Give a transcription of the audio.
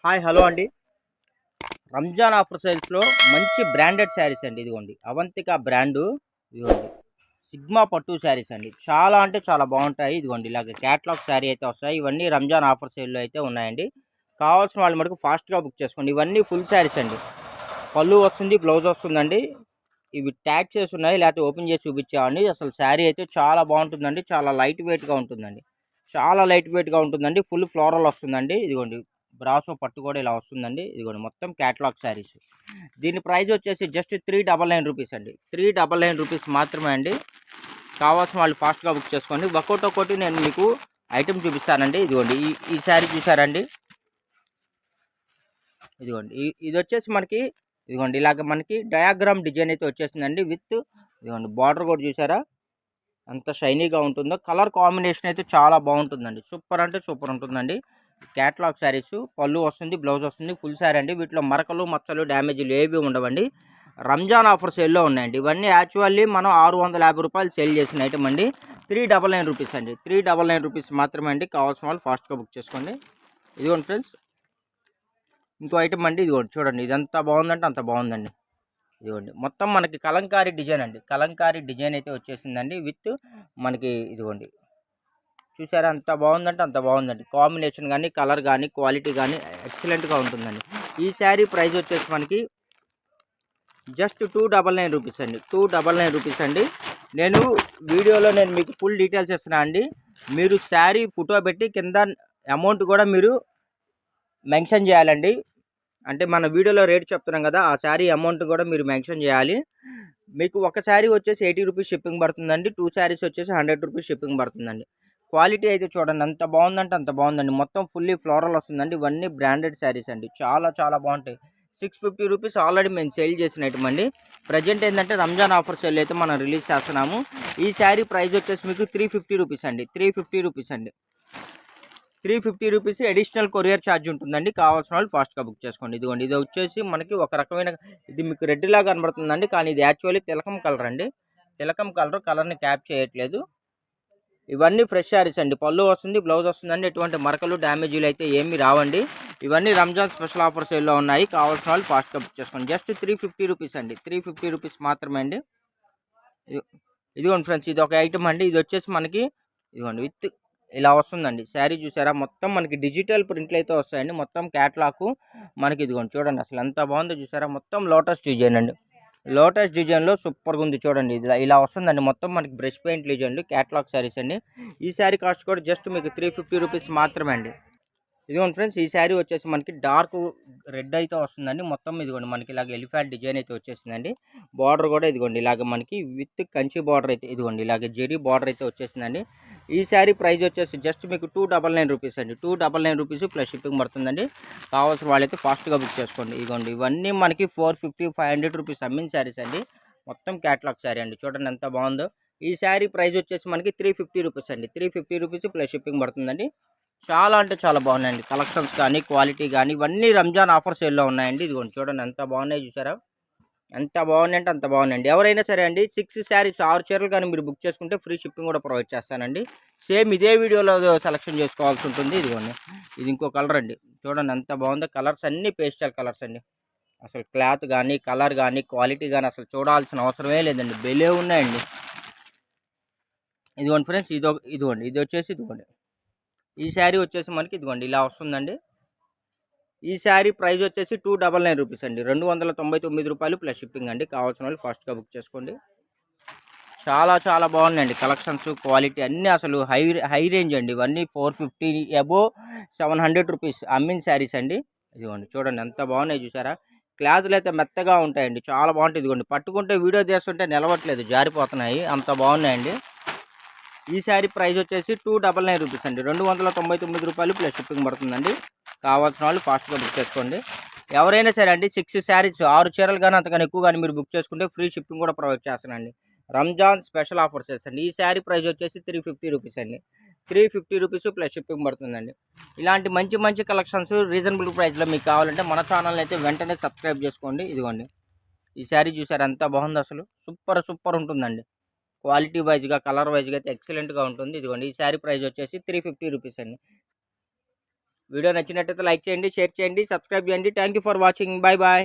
Hi hello అండి. Ramzan offer సేల్స్లో మంచి బ్రాండెడ్ శారీస్ అండి. ఇదిగోండి అవంతిక బ్రాండు. ఇదిగోండి సిగ్మా పట్టు శారీస్ అండి. చాలా అంటే చాలా బాగుంటాయి. ఇదిగోండి ఇలాగ క్యాట్లాగ్ శారీ అయితే వస్తాయి. ఇవన్నీ రంజాన్ ఆఫర్ సేల్లో అయితే ఉన్నాయండి. కావాల్సిన వాళ్ళు మటుకు ఫాస్ట్గా బుక్ చేసుకోండి. ఇవన్నీ ఫుల్ శారీస్ అండి. పళ్ళు వస్తుంది, బ్లౌజ్ వస్తుందండి. ఇవి ట్యాగ్ చేసి ఉన్నాయి, లేకపోతే ఓపెన్ చేసి చూపించామండి. అసలు శారీ అయితే చాలా బాగుంటుందండి. చాలా లైట్ వెయిట్గా ఉంటుందండి. చాలా లైట్ వెయిట్గా ఉంటుందండి. ఫుల్ ఫ్లోరల్ వస్తుందండి. ఇదిగోండి బ్రాసో పట్టు కూడా ఇలా వస్తుందండి. ఇదిగోండి మొత్తం క్యాటలాగ్ శారీస్. దీని ప్రైస్ వచ్చేసి జస్ట్ 399 రూపీస్ అండి. 399 రూపీస్ మాత్రమే అండి. కావాల్సిన వాళ్ళు ఫాస్ట్గా బుక్ చేసుకోండి. ఒక్కొక్కటి నేను మీకు ఐటెం చూపిస్తానండి. ఇదిగోండి ఈ శారీ చూసారండి. ఇదిగోండి ఇది వచ్చేసి మనకి ఇదిగోండి ఇలాగ మనకి డయాగ్రామ్ డిజైన్ అయితే వచ్చేసిందండి. విత్ ఇదిగోండి బార్డర్ కూడా చూసారా ఎంత షైనీగా ఉంటుందో. కలర్ కాంబినేషన్ అయితే చాలా బాగుంటుందండి. సూపర్ అంటే సూపర్ ఉంటుందండి. క్యాట్లాగ్ శారీస్. పళ్ళు వస్తుంది, బ్లౌజ్ వస్తుంది, ఫుల్ శారీ అండి. వీటిలో మరకలు మచ్చలు డ్యామేజీలు ఏవి ఉండవండి. రంజాన్ ఆఫర్ సేల్లో ఉన్నాయండి. ఇవన్నీ యాక్చువల్లీ మనం 650 రూపాయలు సేల్ చేసిన ఐటమ్ అండి. 399 రూపీస్ అండి. 399 రూపీస్ మాత్రమే అండి. కావాల్సిన వాళ్ళు ఫాస్ట్గా బుక్ చేసుకోండి. ఇదిగోండి ఫ్రెండ్స్ ఇంకో ఐటమ్ అండి. ఇదిగోండి చూడండి, ఇదంతా బాగుందంటే అంత బాగుందండి. ఇదిగోండి మొత్తం మనకి కలంకారీ డిజైన్ అండి. కలంకారీ డిజైన్ అయితే వచ్చేసిందండి. విత్ మనకి ఇదిగోండి చూసారా అంత బాగుందంటే అంత బాగుందండి. కాంబినేషన్ కానీ కలర్ కానీ క్వాలిటీ కానీ ఎక్సలెంట్గా ఉంటుందండి. ఈ శారీ ప్రైస్ వచ్చేసి మనకి జస్ట్ 299 రూపీస్ అండి. 299 రూపీస్ అండి. నేను వీడియోలో మీకు ఫుల్ డీటెయిల్స్ ఇస్తున్నా అండి. మీరు శారీ ఫోటో పెట్టి కింద అమౌంట్ కూడా మీరు మెన్షన్ చేయాలండి. అంటే మన వీడియోలో రేట్ చెప్తున్నాం కదా, ఆ శారీ అమౌంట్ కూడా మీరు మెన్షన్ చేయాలి. మీకు ఒక శారీ వచ్చేసి 80 రూపీస్ షిప్పింగ్ పడుతుందండి. 2 శారీస్ వచ్చేసి 100 రూపీస్ షిప్పింగ్ పడుతుందండి. క్వాలిటీ అయితే చూడండి అంత బాగుందంటే అంత బాగుందండి. మొత్తం ఫుల్లీ ఫ్లోరల్ వస్తుందండి. ఇవన్నీ బ్రాండెడ్ శారీస్ అండి. చాలా చాలా బాగుంటాయి. 650 రూపీస్ ఆల్రెడీ మేము సేల్ చేసిన ఐటమ్ అండి. ప్రజెంట్ ఏంటంటే రంజాన్ ఆఫర్ సేల్ అయితే మనం రిలీజ్ చేస్తున్నాము. ఈ శారీ ప్రైస్ వచ్చేసి మీకు 350 రూపీస్ అండి. 350 రూపీస్ అండి. 350 రూపీస్ అడిషనల్ కొరియర్ ఛార్జ్ ఉంటుందండి. కావాల్సిన వాళ్ళు ఫాస్ట్గా బుక్ చేసుకోండి. ఇదిగోండి ఇది వచ్చేసి మనకి ఒక రకమైన ఇది మీకు రెడ్ లాగా కనబడుతుందండి, కానీ ఇది యాక్చువల్లీ తిలకం కలర్ అండి. తిలకం కలర్ని క్యాప్ చేయట్లేదు. ఇవన్నీ ఫ్రెష్ శారీస్ అండి. పళ్ళు వస్తుంది, బ్లౌజ్ వస్తుందండి. ఎటువంటి మరకలు డ్యామేజీలు అయితే ఏమీ రావండి. ఇవన్నీ రంజాన్ స్పెషల్ ఆఫర్ సేల్లో ఉన్నాయి. కావాల్సిన వాళ్ళు ఫాస్ట్గా బుక్ చేసుకోండి. జస్ట్ 350 రూపీస్ అండి. 350 రూపీస్ మాత్రమే అండి. ఇదిగోండి ఫ్రెండ్స్ ఇది ఒక ఐటమ్ అండి. ఇది వచ్చేసి మనకి ఇదిగోండి విత్ ఇలా వస్తుందండి. శారీ చూసారా మొత్తం మనకి డిజిటల్ ప్రింట్లు అయితే వస్తాయండి. మొత్తం క్యాట్లాగ్ మనకి ఇదిగోండి చూడండి అసలు ఎంత బాగుందో చూసారా. మొత్తం లోటస్ డిజైన్ అండి. లోటస్ డిజైన్లో సూపర్గా ఉంది చూడండి. ఇది ఇలా వస్తుందండి. మొత్తం మనకి brush paint design catalogue saris అండి. ఈ శారీ కాస్ట్ కూడా జస్ట్ మీకు 350 రూపీస్ మాత్రమే అండి. ఇదిగోండి ఫ్రెండ్స్ ఈ శారీ వచ్చేసి మనకి డార్క్ రెడ్ అయితే వస్తుందండి. మొత్తం ఇదిగోండి మనకి ఇలాగ ఎలిఫెంట్ డిజైన్ అయితే వచ్చేసిందండి. బార్డర్ కూడా ఇదిగోండి ఇలాగ మనకి విత్ కంచి బార్డర్ అయితే ఇదిగోండి ఇలాగ జెరీ బార్డర్ అయితే వచ్చేసిందండి. ఈ శారీ ప్రైస్ వచ్చేసి జస్ట్ మీకు 299 రూపీస్ అండి. 299 రూపీస్ ప్లస్ షిప్పింగ్ పడుతుందండి. కావాల్సిన వాళ్ళైతే ఫాస్ట్గా బుక్ చేసుకోండి. ఇదిగోండి ఇవన్నీ మనకి 450 500 రూపీస్ అమ్మిన శారీస్ అండి. మొత్తం క్యాట్లాగ్ శారీ అండి. చూడండి ఎంత బాగుందో. ఈ శారీ ప్రైస్ వచ్చేసి మనకి 350 రూపీస్ అండి. 350 రూపీస్ ప్లస్ షిప్పింగ్ పడుతుందండి. చాలా అంటే చాలా బాగున్నాయండి. కలెక్షన్స్ కానీ క్వాలిటీ కానీ ఇవన్నీ రంజాన్ ఆఫర్ సేల్లో ఉన్నాయండి. ఇదిగోండి చూడండి ఎంత బాగున్నాయి చూసారా. ఎంత బాగున్నాయి అంటే అంత బాగున్నాయండి. ఎవరైనా సరే అండి 6 శారీస్ 6 చీరలు కానీ మీరు బుక్ చేసుకుంటే ఫ్రీ షిప్పింగ్ కూడా ప్రొవైడ్ చేస్తానండి. సేమ్ ఇదే వీడియోలో సెలెక్షన్ చేసుకోవాల్సి ఉంటుంది. ఇదిగోండి ఇది ఇంకో కలర్ అండి. చూడండి ఎంత బాగుందో. కలర్స్ అన్నీ పేస్టల్ కలర్స్ అండి. అసలు క్లాత్ కానీ కలర్ కానీ క్వాలిటీ కానీ అసలు చూడాల్సిన అవసరమే లేదండి. భలే ఉన్నాయండి. ఇదిగోండి ఫ్రెండ్స్ ఇదిగోండి ఇది వచ్చేసి ఇదిగోండి ఈ శారీ వచ్చేసి మనకి ఇదిగోండి ఇలా వస్తుందండి. ఈ శారీ ప్రైస్ వచ్చేసి 299 రూపీస్ అండి. 299 రూపాయలు ప్లస్ షిప్పింగ్ అండి. కావాల్సిన వాళ్ళు ఫాస్ట్గా బుక్ చేసుకోండి. చాలా చాలా బాగున్నాయండి. కలెక్షన్స్ క్వాలిటీ అన్నీ అసలు హై రేంజ్ అండి. ఇవన్నీ 450 అబోవ్ 700 రూపీస్ అమ్మిన శారీస్ అండి. ఇదిగోండి చూడండి ఎంత బాగున్నాయి చూసారా. క్లాతులు అయితే మెత్తగా ఉంటాయండి. చాలా బాగుంటుంది. ఇదిగోండి పట్టుకుంటే వీడియో చేస్తుంటే నిలవట్లేదు, జారిపోతున్నాయి అంత బాగున్నాయండి. ఈ శారీ ప్రైస్ వచ్చేసి 299 రూపీస్ అండి. 299 రూపాయలు ప్లస్ షిప్పింగ్ పడుతుందండి. కావాల్సిన వాళ్ళు ఫాస్ట్గా బుక్ చేసుకోండి. ఎవరైనా సరే అండి 6 శారీస్ 6 చీరలు కానీ అంతకన్నా ఎక్కువ కానీ మీరు బుక్ చేసుకుంటే ఫ్రీ షిప్పింగ్ కూడా ప్రొవైడ్ చేస్తానండి. రంజాన్ స్పెషల్ ఆఫర్స్ అండి. ఈ శారీ ప్రైస్ వచ్చేసి 350 రూపీస్ అండి. 350 రూపీస్ ప్లస్ షిప్పింగ్ పడుతుందండి. ఇలాంటి మంచి మంచి కలెక్షన్స్ రీజనబుల్ ప్రైస్లో మీకు కావాలంటే మన ఛానల్ని అయితే వెంటనే సబ్స్క్రైబ్ చేసుకోండి. ఇదిగోండి ఈ శారీ చూసారు ఎంత బాగుంది అసలు. సూపర్ ఉంటుందండి. క్వాలిటీ వైజ్గా కలర్ వైజ్గా అయితే ఎక్సలెంట్గా ఉంటుంది. ఇదిగోండి ఈ శారీ ప్రైస్ వచ్చేసి 350 రూపీస్ అండి. వీడియో నచ్చినట్టయితే లైక్ చేయండి, షేర్ చేయండి, సబ్స్క్రైబ్ చేయండి. Thank you for watching. Bye bye.